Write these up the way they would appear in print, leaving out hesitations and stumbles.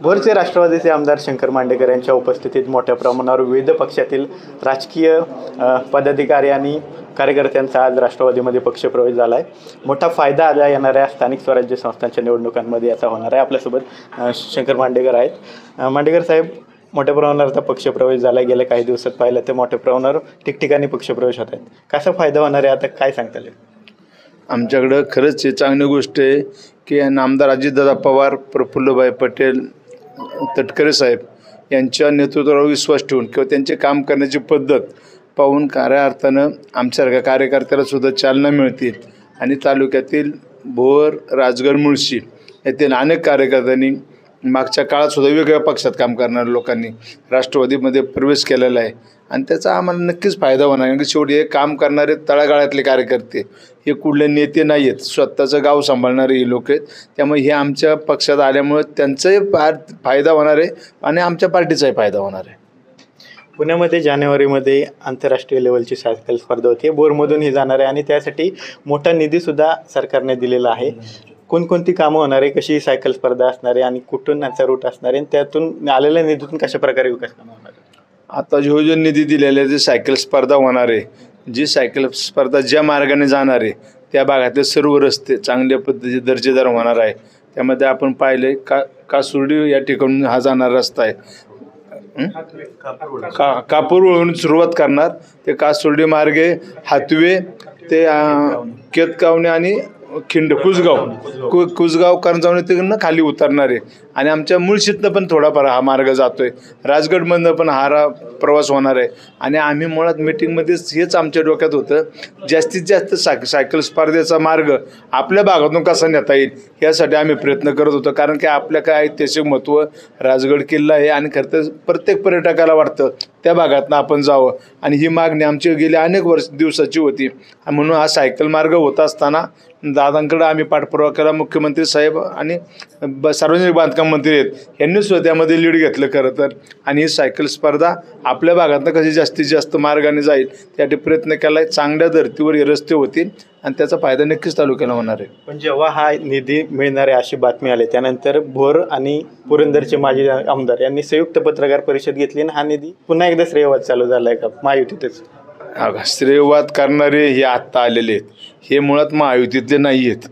भोरचे राष्ट्रवादीचे आमदार शंकर मांडेकर यांच्या उपस्थितीत मोठ्या प्रमाणावर विविध पक्षातील राजकीय पदाधिकारी आणि कार्यकर्त्यांचा आज राष्ट्रवादीमध्ये पक्षप्रवेश झाला आहे. मोठा फायदा आला येणाऱ्या स्थानिक स्वराज्य संस्थांच्या निवडणुकांमध्ये याचा होणार आहे. आपल्यासोबत शंकर मांडेकर आहेत. मांडेकर साहेब, मोठ्या प्रमाणावर आता पक्षप्रवेश झाला आहे. गेल्या काही दिवसात पाहिलं तर मोठ्या प्रमाणावर ठिकठिकाणी पक्षप्रवेश होत आहेत. कसा फायदा होणार आहे आता काय सांगता येईल? आमच्याकडं खरंच ही चांगली गोष्ट आहे की आमदार अजितदादा पवार, प्रफुल्लभाई पटेल, तटकरे साहेब यांच्या नेतृत्वावर विश्वास ठेवून किंवा त्यांचे काम करण्याची पद्धत पाहून खऱ्या अर्थानं आमच्यासारख्या कार्यकर्त्याला सुद्धा चालना मिळते. आणि तालुक्यातील भोर, राजगड, मुळशी येथील अनेक कार्यकर्त्यांनी मागच्या काळात सुद्धा वेगवेगळ्या पक्षात काम करणाऱ्या लोकांनी राष्ट्रवादीमध्ये प्रवेश केलेला आहे. आणि त्याचा आम्हाला नक्कीच फायदा होणार. कारण की शेवटी हे काम करणारे तळागाळातले कार्यकर्ते, हे कुठले नेते नाही आहेत, स्वतःचं गाव सांभाळणारे हे लोक आहेत. त्यामुळे हे आमच्या पक्षात आल्यामुळे त्यांचाही फायदा होणार आहे आणि आमच्या पार्टीचाही फायदा होणार आहे. पुण्यामध्ये जानेवारीमध्ये आंतरराष्ट्रीय लेवलची सायकल स्पर्धा होती. बोरमधून ही जाणार आहे आणि त्यासाठी मोठा निधीसुद्धा सरकारने दिलेला आहे. कोणकोणती कामं होणार आहे, कशी सायकल स्पर्धा असणार आहे आणि कुठून त्याचा रूट असणार आहे आणि त्यातून आलेल्या निधीतून कशा प्रकारे विकास कामं होणार आहे? आता जो निधी दिलेला आहे ते सायकल स्पर्धा होणार आहे. जी सायकल स्पर्धा ज्या मार्गाने जाणार आहे त्या भागातले सर्व रस्ते चांगल्या पद्धतीचे दर्जेदार होणार आहे. त्यामध्ये आपण पाहिले कासुर्डी या ठिकाणून हा जाणारा रस्ता आहे. कापूरवरून सुरुवात करणार ते कासुर्डी मार्गे हातवे ते केतकावणे आणि कुसगाव करंजावणे तिकडनं खाली उतरणार आहे. आणि आमच्या मुळशीतनं पण थोडाफार हा मार्ग जातो आहे. राजगडमधनं पण हा प्रवास होणार आहे. आणि आम्ही मुळात मिटिंगमध्येच हेच आमच्या डोक्यात होतं, जास्तीत जास्त सायकल स्पर्धेचा मार्ग आपल्या भागातून कसा नेता येईल यासाठी आम्ही प्रयत्न करत होतो. कारण की आपल्या काय ऐतिहासिक महत्त्व राजगड किल्ला आहे आणि खरं तर प्रत्येक पर्यटकाला वाटतं त्या भागातनं आपण जावं. आणि ही मागणी आमची गेल्या अनेक दिवसाची होती. म्हणून हा सायकल मार्ग होत असताना दादांकडे आम्ही पाठपुरावा केला. मुख्यमंत्री साहेब आणि सार्वजनिक बांधकाम मंत्री आहेत यांनी सुद्धा त्यामध्ये लीड घेतलं खरं तर. आणि ही सायकल स्पर्धा आपल्या भागातनं कशी जास्तीत जास्त मार्गाने जाईल त्यासाठी प्रयत्न केला आहे. चांगल्या धर्तीवर हे रस्ते होतील आणि त्याचा फायदा नक्कीच तालुक्याला होणार आहे. पण जेव्हा हा निधी मिळणार आहे अशी बातमी आली त्यानंतर भोर आणि पुरंदरचे माजी आमदार यांनी संयुक्त पत्रकार परिषद घेतली आणि हा निधी पुन्हा एकदा श्रेयवाद चालू झाला आहे का महायुतीतच? श्रेयवाद करणारे हे आत्ता आलेले आहेत, हे मुळात महायुतीतले नाही आहेत.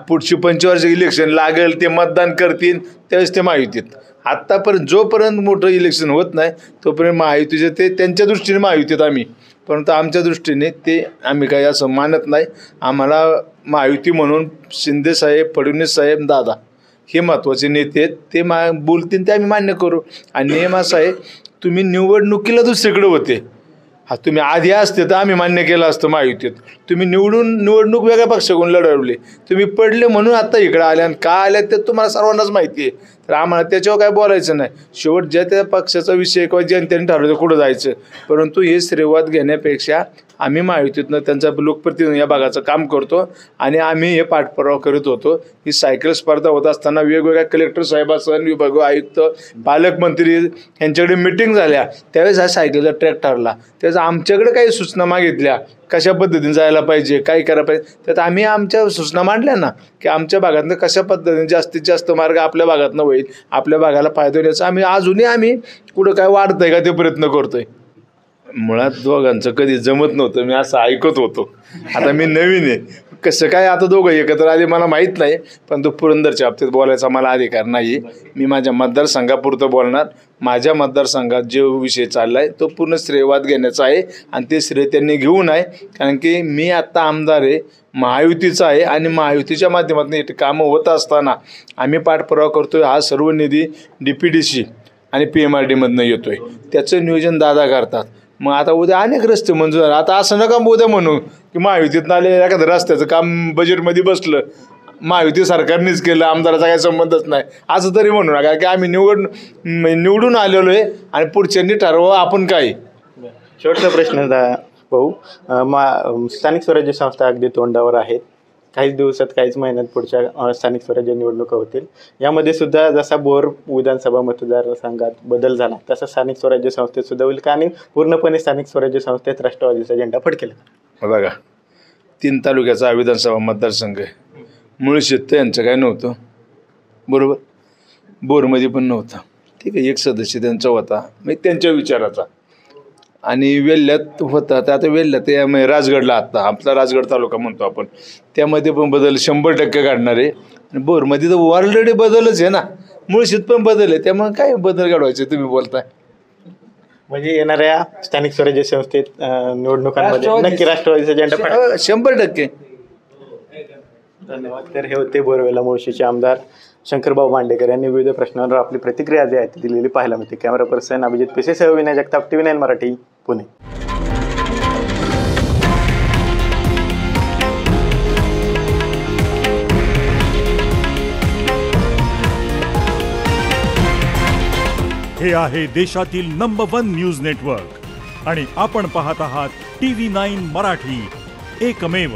पुढची पंचवार्षिक इलेक्शन लागेल ते मतदान करतील त्यावेळेस ते महायुतीत. आत्तापर्यंत जोपर्यंत मोठं इलेक्शन होत नाही तोपर्यंत महायुतीचे ते त्यांच्या दृष्टीने महायुतीत आम्ही, परंतु आमच्या दृष्टीने ते आम्ही काही असं मानत नाही. आम्हाला महायुती म्हणून शिंदेसाहेब, फडणवीस साहेब, दादा हे महत्त्वाचे नेते आहेत. ते बोलतील ते आम्ही मान्य करू. आणि नियम असा आहे, तुम्ही निवडणुकीला दुसरीकडे होते, तुम्ही आधी असते तर आम्ही मान्य केलं असतं महायुतीत. तुम्ही निवडणूक वेगळ्या पक्षाकडून लढवली, तुम्ही पडले म्हणून आता इकडे आल्या आणि का आल्या ते तुम्हाला सर्वांनाच माहिती आहे. तर आम्हाला त्याच्यावर काय बोलायचं नाही. शेवट ज्या त्या पक्षाचा विषय किंवा जनतेने ठरवलं कुठं जायचं. परंतु हे श्रेयवाद घेण्यापेक्षा आम्ही महायुतीतनं त्यांचा लोकप्रतिनिधी या भागाचं काम करतो आणि आम्ही हे पाठपुरावा करत होतो. ही सायकल स्पर्धा होत असताना वेगवेगळ्या कलेक्टर साहेबांसह विभागीय आयुक्त, पालकमंत्री यांच्याकडे मिटिंग झाल्या त्यावेळेस हा सायकलचा ट्रॅक ठरला. त्याचा आमच्याकडे काही सूचना मागितल्या कशा पद्धतीने जायला पाहिजे, काय करायला पाहिजे, त्यात आम्ही आमच्या सूचना मांडल्या ना की आमच्या भागातनं कशा पद्धतीने जास्तीत जास्त मार्ग आपल्या भागातनं होईल, आपल्या भागाला फायदा होण्याचा आम्ही कुठं काय वाढतंय का ते प्रयत्न करतोय. मुळात दोघांचं कधी जमत नव्हतं, मी असं ऐकत होतो. आता मी नवीन आहे, कसं काय आता दोघं एकत्र आले मला माहीत नाही. पण तो पुरंदरच्या बाबतीत बोलायचा मला अधिकार नाही. मी माझ्या मतदारसंघापुरतं बोलणार. माझ्या मतदारसंघात जो विषय चालला आहे तो पूर्ण श्रेयवाद घेण्याचा आहे आणि ते श्रेय त्यांनी घेऊ नये. कारण की मी आत्ता आमदार आहे, महायुतीचा आहे आणि महायुतीच्या माध्यमातून हे कामं होत असताना आम्ही पाठपुरावा करतो आहे. हा सर्व निधी DPDC आणि PMRDमधनं येतो आहे, त्याचं नियोजन दादा करतात. मग आता उद्या अनेक रस्ते मंजूर झाले. आता असं नका उद्या म्हणू की महायुतीतनं आले एखादं रस्त्याचं काम बजेटमध्ये बसलं, महायुती सरकारनेच केलं, आमदाराचा काही संबंधच नाही असं तरी म्हणू नका. की आम्ही निवडून आलेलो आहे आणि पुढच्यांनी ठरवावं आपण काय. शेवटचा प्रश्न भाऊ, स्थानिक स्वराज्य संस्था अगदी तोंडावर आहेत. काहीच दिवसात, काहीच महिन्यात पुढच्या स्थानिक स्वराज्य निवडणुका होतील. यामध्ये सुद्धा जसा बोर विधानसभा मतदारसंघात बदल झाला तसा स्थानिक स्वराज्य संस्थेत सुद्धा होईल का आणि पूर्णपणे स्थानिक स्वराज्य संस्थेत राष्ट्रवादीचा झेंडा फडकेल? बघा, 3 तालुक्याचा विधानसभा मतदारसंघ आहे. मुळशीत यांचं काय नव्हतं, बरोबर. बोरमध्ये पण नव्हता. ठीक आहे, एक सदस्य त्यांचा होता म्हणजे त्यांच्या विचाराचा. आणि वेल्ह्यात होता तर आता वेल्ह्यात ते राजगडला, आत्ता आपला राजगड तालुका म्हणतो आपण, त्यामध्ये पण बदल 100% घडणार आहे. आणि बोरमध्ये तर ऑलरेडी बदलच आहे ना, मुळशीत पण बदल आहे, त्यामुळे काय बदल घडवायचे तुम्ही बोलताय. म्हणजे येणाऱ्या स्थानिक स्वराज्य संस्थेत निवडणुकांमध्ये नक्की राष्ट्रवादीचा झेंडा फडकेल. 100%. धन्यवाद. तर हे होते बोरवेला मुळशीचे आमदार शंकरभाऊ मांडेकर यांनी विविध प्रश्नांवर आपली प्रतिक्रिया जी आहे ती दिलेली पाहायला मिळते. कॅमेरा पर्सन अभिजित पिसेसह विनय जगताप, TV9 मराठी, पुणे. हे आहे देशातील नंबर 1 न्यूज नेटवर्क आणि आपण पाहत आहात TV9 मराठी, एकमेव.